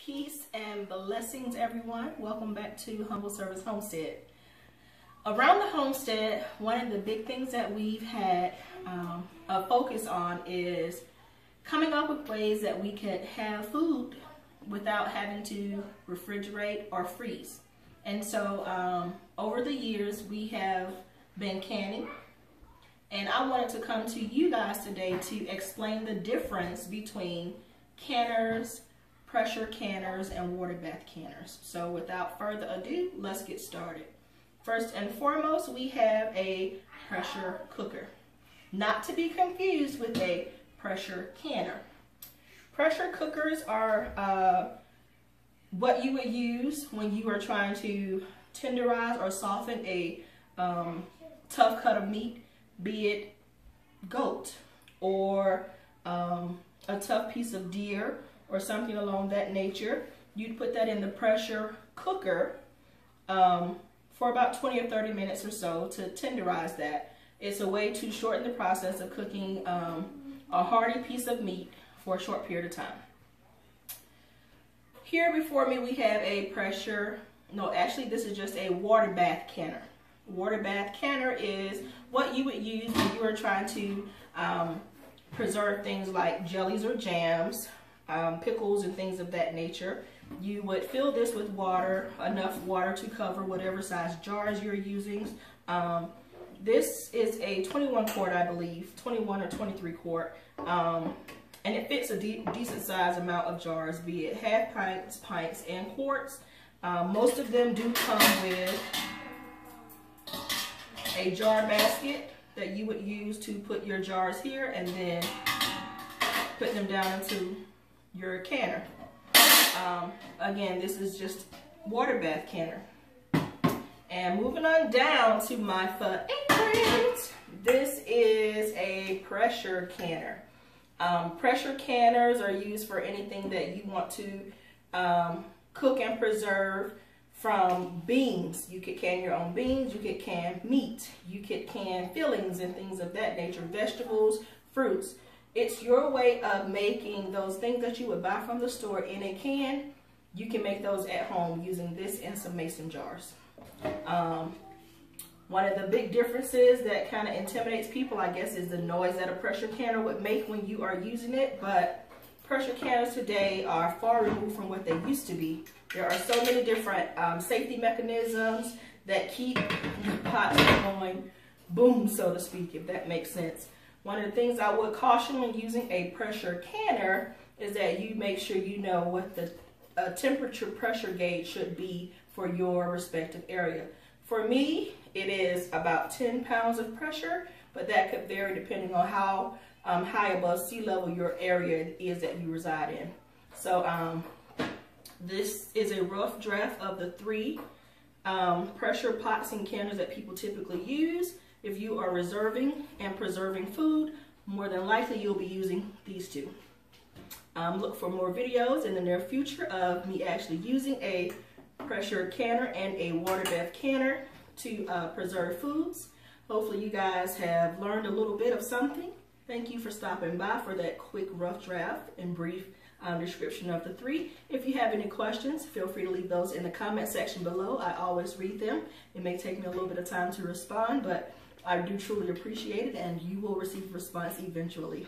Peace and blessings, everyone. Welcome back to Humble Service Homestead. Around the homestead, one of the big things that we've had a focus on is coming up with ways that we could have food without having to refrigerate or freeze. And so over the years, we have been canning. And I wanted to come to you guys today to explain the difference between canners, pressure canners, and water bath canners. So without further ado, let's get started. First and foremost, we have a pressure cooker. Not to be confused with a pressure canner. Pressure cookers are what you would use when you are trying to tenderize or soften a tough cut of meat, be it goat or a tough piece of deer or something along that nature. You'd put that in the pressure cooker for about 20 or 30 minutes or so to tenderize that. It's a way to shorten the process of cooking a hearty piece of meat for a short period of time. Here before me we have a this is just a water bath canner. Water bath canner is what you would use when you are trying to preserve things like jellies or jams, pickles and things of that nature. You would fill this with water, enough water to cover whatever size jars you're using. This is a 21 quart, I believe, 21 or 23 quart, and it fits a decent size amount of jars, be it half pints, pints, and quarts. Most of them do come with a jar basket that you would use to put your jars here and then put them down into your canner. Again, this is just water bath canner. And moving on down to my favorite, this is a pressure canner. Pressure canners are used for anything that you want to cook and preserve, from beans. You could can your own beans, you could can meat, you could can fillings and things of that nature, vegetables, fruits. It's your way of making those things that you would buy from the store in a can. You can make those at home using this and some mason jars. One of the big differences that kind of intimidates people, I guess, is the noise that a pressure canner would make when you are using it. But pressure canners today are far removed from what they used to be. There are so many different safety mechanisms that keep the pots going boom, so to speak, if that makes sense. One of the things I would caution when using a pressure canner is that you make sure you know what the temperature pressure gauge should be for your respective area. For me, it is about 10 pounds of pressure, but that could vary depending on how high above sea level your area is that you reside in. So this is a rough draft of the three pressure pots and canners that people typically use. If you are reserving and preserving food, more than likely you'll be using these two. Look for more videos in the near future of me actually using a pressure canner and a water bath canner to preserve foods. Hopefully you guys have learned a little bit of something. Thank you for stopping by for that quick rough draft and brief description of the three. If you have any questions, feel free to leave those in the comment section below. I always read them. It may take me a little bit of time to respond, but I do truly appreciate it, and you will receive a response eventually.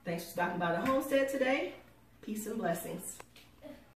Thanks for stopping by the homestead today. Peace and blessings.